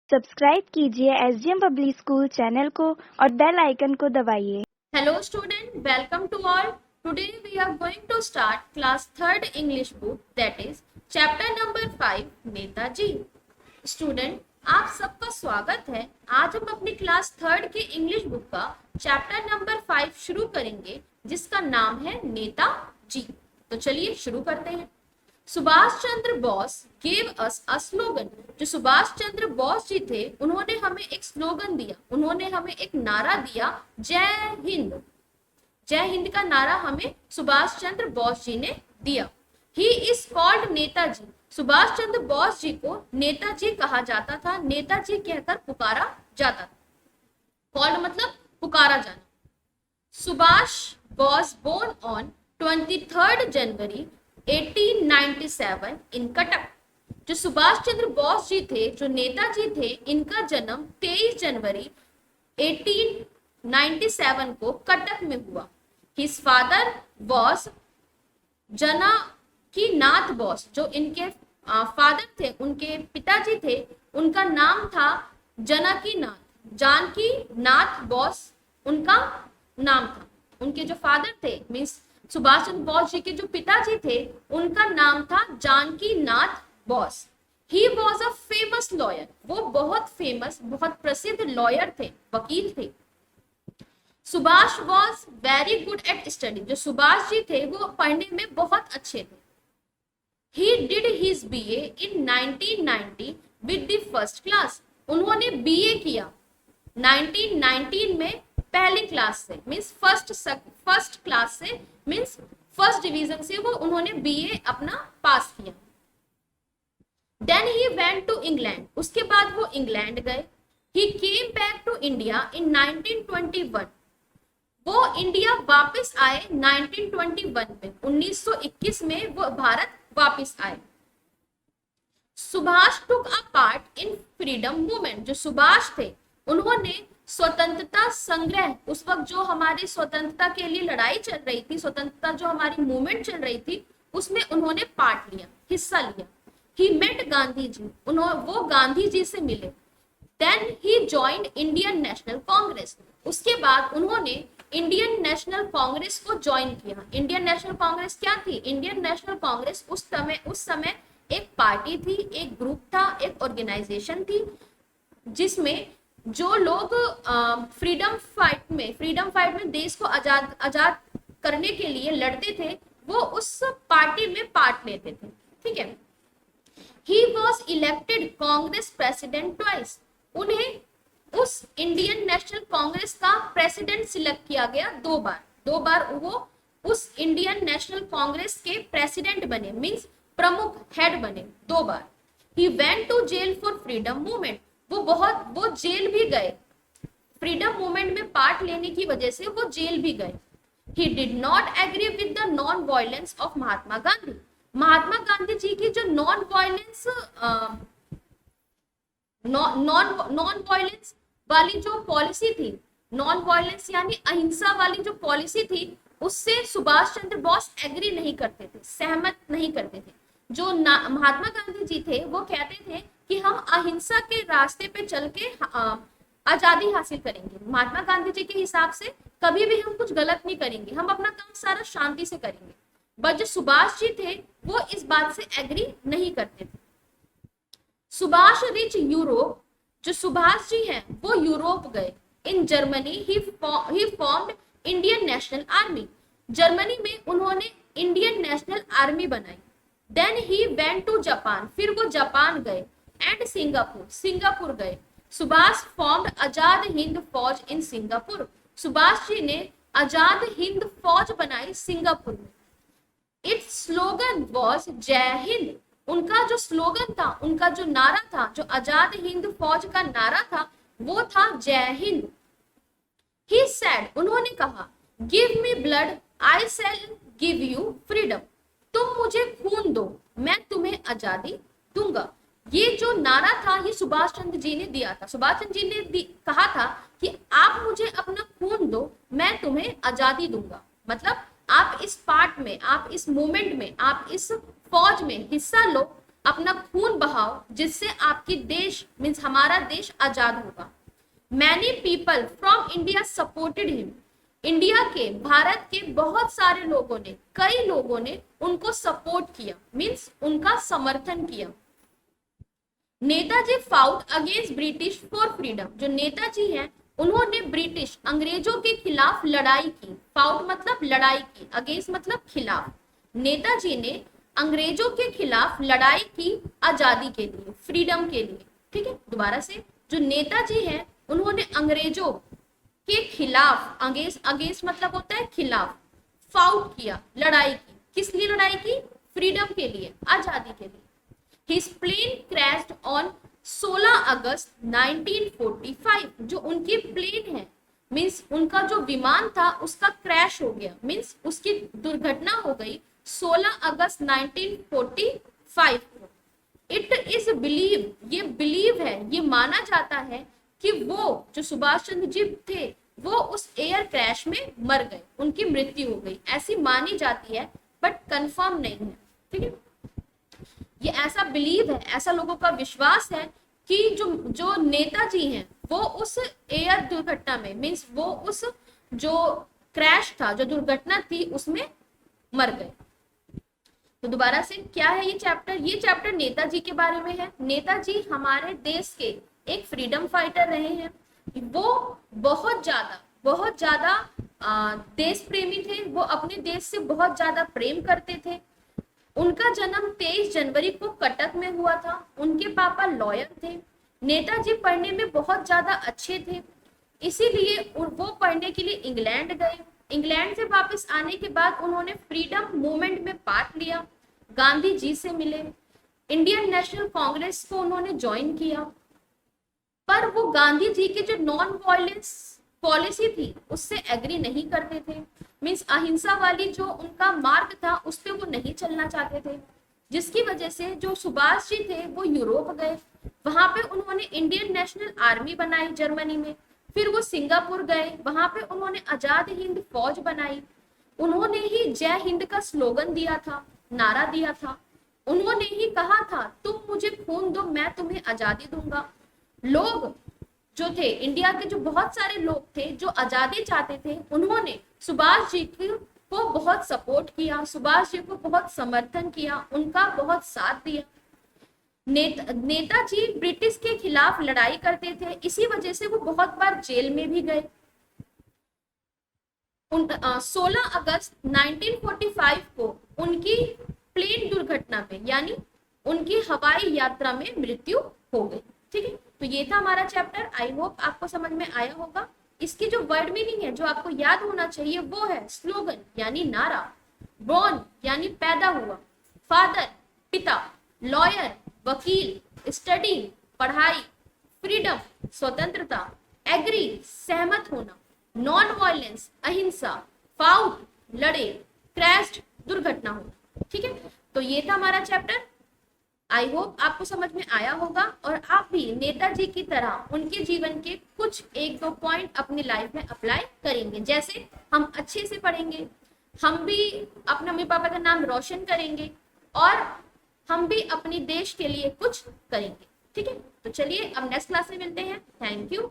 Subscribe कीजिए SDM public school channel को और बेल आइकन को दबाइए। Hello student, welcome to all. Today we are going to start class 3rd English book, that is chapter number 5 Netaji. Student, आप सबका स्वागत है। आज हम अपनी क्लास 3rd की इंग्लिश बुक का चैप्टर नंबर 5 शुरू करेंगे जिसका नाम है नेताजी। तो चलिए शुरू करते हैं। Subhash Chandra Bose gave us a slogan. जो सुभाष चंद्र बोस जी थे उन्होंने हमें एक स्लोगन दिया, उन्होंने हमें एक नारा दिया, जय हिंद। जय हिंद का नारा हमें सुभाष चंद्र बोस जी ने दिया। He is called Netaji. Subhash Chandra Bose ji को नेताजी कहा जाता था, नेताजी कहकर पुकारा जाता था। कॉल्ड मतलब पुकारा जाना। Subhash was born on 23rd January 1897 इन कटक। जो सुभाष चंद्र बोस जी थे, जो नेताजी थे, इनका जन्म 23 जनवरी 1897 को कटक में हुआ। His father was Janakinath Bose. जो इनके फादर थे, उनके पिताजी थे, उनका नाम था जानकीनाथ बोस उनका नाम था। उनके जो फादर थे मीन्स सुभाष चंद्र बोस जी के जो पिताजी थे उनका नाम था Janakinath Bose. He was a famous lawyer. वो बहुत फेमस, बहुत प्रसिद्ध लॉयर थे, वकील थे। Subhash was very good at study. जो सुभाष जी थे वो पढ़ने में बहुत अच्छे थे। He did his BA in 1990 with the first class. उन्होंने बीए किया 1919 में पहली क्लास से, मीन्स फर्स्ट क्लास से, मीन्स फर्स्ट डिवीजन से वो उन्होंने बीए अपना पास किया। Then he went to England. उसके बाद वो इंग्लैंड गए। He came back to India in 1921। वो इंडिया वापस आए 1921 में, 1921 में वो भारत वापस आए। Subhash took a part in freedom movement. जो सुभाष थे उन्होंने स्वतंत्रता संग्रह, उस वक्त जो हमारी स्वतंत्रता के लिए लड़ाई चल रही थी, स्वतंत्रता जो हमारी मूवमेंट चल रही थी, उसमें उन्होंने पार्ट लिया, हिस्सा लिया। He met Gandhi ji. वो गांधी जी से मिले। Then he joined Indian National Congress. उसके बाद उन्होंने इंडियन नेशनल कांग्रेस को ज्वाइन किया। इंडियन नेशनल कांग्रेस क्या थी? इंडियन नेशनल कांग्रेस उस समय एक पार्टी थी, एक ग्रुप था, एक ऑर्गेनाइजेशन थी, जिसमें जो लोग फ्रीडम फाइट में देश को आजाद करने के लिए लड़ते थे, वो उस पार्टी में पार्ट लेते थे। ठीक है। He was elected Congress president twice. उन्हें उस इंडियन नेशनल कांग्रेस का प्रेसिडेंट सिलेक्ट किया गया दो बार वो उस इंडियन नेशनल कांग्रेस के प्रेसिडेंट बने, मीन्स प्रमुख हेड बने दो बार। He went to jail for freedom movement. वो जेल भी गए, फ्रीडम मूवमेंट में पार्ट लेने की वजह से वो जेल भी गए। He did not agree with the non violence of Mahatma Gandhi. Mahatma Gandhi ji की जो नॉन वायलेंस वाली जो पॉलिसी थी, नॉन वायलेंस यानी अहिंसा वाली जो पॉलिसी थी, उससे सुभाष चंद्र बोस एग्री नहीं करते थे, सहमत नहीं करते थे। जो महात्मा गांधी जी थे वो कहते थे कि हम अहिंसा के रास्ते पे चल के आजादी हासिल करेंगे। महात्मा गांधी जी के हिसाब से कभी भी हम कुछ गलत नहीं करेंगे, हम अपना काम सारा शांति से करेंगे। बट जो सुभाष जी थे वो इस बात से एग्री नहीं करते थे। Subhash reach Europe. जो सुभाष जी हैं वो यूरोप गए। In Germany he formed Indian National Army. Germany में उन्होंने इंडियन नेशनल आर्मी बनाई। Then he went to Japan. फिर वो जापान गए। एंड सिंगापुर गए। सुभाष फॉर्म्ड आजाद हिंद फौज इन सिंगापुर। सुभाष जी ने आजाद हिंद फौज बनाई सिंगापुर में। इट्स स्लोगन वॉज जय हिंद। उनका जो स्लोगन था, उनका जो नारा था, जो आजाद हिंद फौज का नारा था, वो था जय हिंद। He said. उन्होंने कहा, give me blood I shell give you freedom. तुम मुझे खून दो, मैं तुम्हें आजादी दूंगा। ये जो नारा था ये सुभाष चंद्र जी ने दिया था। सुभाष चंद्र जी ने कहा था कि आप मुझे अपना खून दो, मैं तुम्हें आजादी दूंगा। मतलब आप इस पार्ट में, आप इस मूवमेंट में, आप इस फौज में हिस्सा लो, अपना खून बहाओ जिससे आपकी देश मीन्स हमारा देश आजाद होगा। Many people from India supported him, India के भारत के बहुत सारे लोगों ने, कई लोगों ने उनको सपोर्ट किया, मीन्स उनका समर्थन किया। Netaji fought against British for freedom, जो नेताजी हैं उन्होंने ब्रिटिश अंग्रेजों के खिलाफ लड़ाई की। फाउट मतलब लड़ाई की, अगेंस्ट मतलब खिलाफ। नेताजी ने अंग्रेजों के खिलाफ लड़ाई की आजादी के लिए, फ्रीडम के लिए। ठीक है, दोबारा से, जो नेताजी हैं उन्होंने अंग्रेजों के खिलाफ, अगेंस्ट मतलब होता है खिलाफ, फाउट किया, लड़ाई की। किस लिए लड़ाई की? फ्रीडम के लिए, आजादी के लिए। His plane crashed on 16 अगस्त 1945, जो उनकी प्लेन है मीन्स उनका जो विमान था उसका क्रैश हो गया, मीन्स उसकी दुर्घटना हो गई 16 अगस्त 1945 को। इट इज बिलीव, ये बिलीव है, ये माना जाता है कि वो जो सुभाष चंद्र जी थे वो उस एयर क्रैश में मर गए, उनकी मृत्यु हो गई, ऐसी मानी जाती है, बट कंफर्म नहीं है। ठीक है, ये ऐसा बिलीव है, ऐसा लोगों का विश्वास है कि जो नेताजी हैं वो उस एयर दुर्घटना में, मीन्स वो उस जो क्रैश था, जो दुर्घटना थी, उसमें मर गए। तो दोबारा से, क्या है ये चैप्टर? ये चैप्टर नेताजी के बारे में है। नेताजी हमारे देश के एक फ्रीडम फाइटर रहे हैं। वो बहुत ज्यादा देश प्रेमी थे, वो अपने देश से बहुत ज्यादा प्रेम करते थे। उनका जन्म 23 जनवरी को कटक में हुआ था। उनके पापा लॉयर थे। नेताजी पढ़ने में बहुत ज्यादा अच्छे थे, इसीलिए वो पढ़ने के लिए इंग्लैंड गए। इंग्लैंड से वापस आने के बाद उन्होंने फ्रीडम मूवमेंट में पार्ट लिया, गांधी जी से मिले, इंडियन नेशनल कांग्रेस को उन्होंने ज्वाइन किया। पर वो गांधी जी के जो नॉन वायलेंस पॉलिसी थी उससे एग्री नहीं करते थे, मीन्स अहिंसा वाली जो उनका मार्ग था उस पे वो नहीं चलना चाहते थे, जिसकी वजह से जो सुभाष जी थे वो यूरोप गए। वहां पे उन्होंने इंडियन नेशनल आर्मी बनाई जर्मनी में। फिर वो सिंगापुर गए, वहां पे उन्होंने आजाद हिंद फौज बनाई। उन्होंने ही जय हिंद का स्लोगन दिया था, नारा दिया था। उन्होंने ही कहा था तुम मुझे खून दो मैं तुम्हें आजादी दूंगा। लोग जो थे, इंडिया के जो बहुत सारे लोग थे जो आजादी चाहते थे, उन्होंने सुभाष जी को बहुत सपोर्ट किया, सुभाष जी को बहुत समर्थन किया, उनका बहुत साथ दिया। नेताजी ब्रिटिश के खिलाफ लड़ाई करते थे, इसी वजह से वो बहुत बार जेल में भी गए। 16 अगस्त 1945 को उनकी प्लेन दुर्घटना में, यानी उनकी हवाई यात्रा में मृत्यु हो गई। ठीक है, तो ये था हमारा चैप्टर। आई होप आपको समझ में आया होगा। इसकी जो वर्ड मीनिंग है जो आपको याद होना चाहिए वो है स्लोगन यानी नारा, बॉर्न यानी पैदा हुआ, फादर पिता, लॉयर वकील, स्टडी पढ़ाई, फ्रीडम स्वतंत्रता, एग्री सहमत होना, नॉन वायलेंस अहिंसा, फाउट लड़े, क्रैश्ड दुर्घटना होना। ठीक है, तो ये था हमारा चैप्टर। आई होप आपको समझ में आया होगा और आप भी नेताजी की तरह उनके जीवन के कुछ एक दो पॉइंट अपनी लाइफ में अप्लाई करेंगे। जैसे हम अच्छे से पढ़ेंगे, हम भी अपने मम्मी पापा का नाम रोशन करेंगे और हम भी अपने देश के लिए कुछ करेंगे। ठीक है, तो चलिए अब नेक्स्ट क्लास में मिलते हैं। Thank you.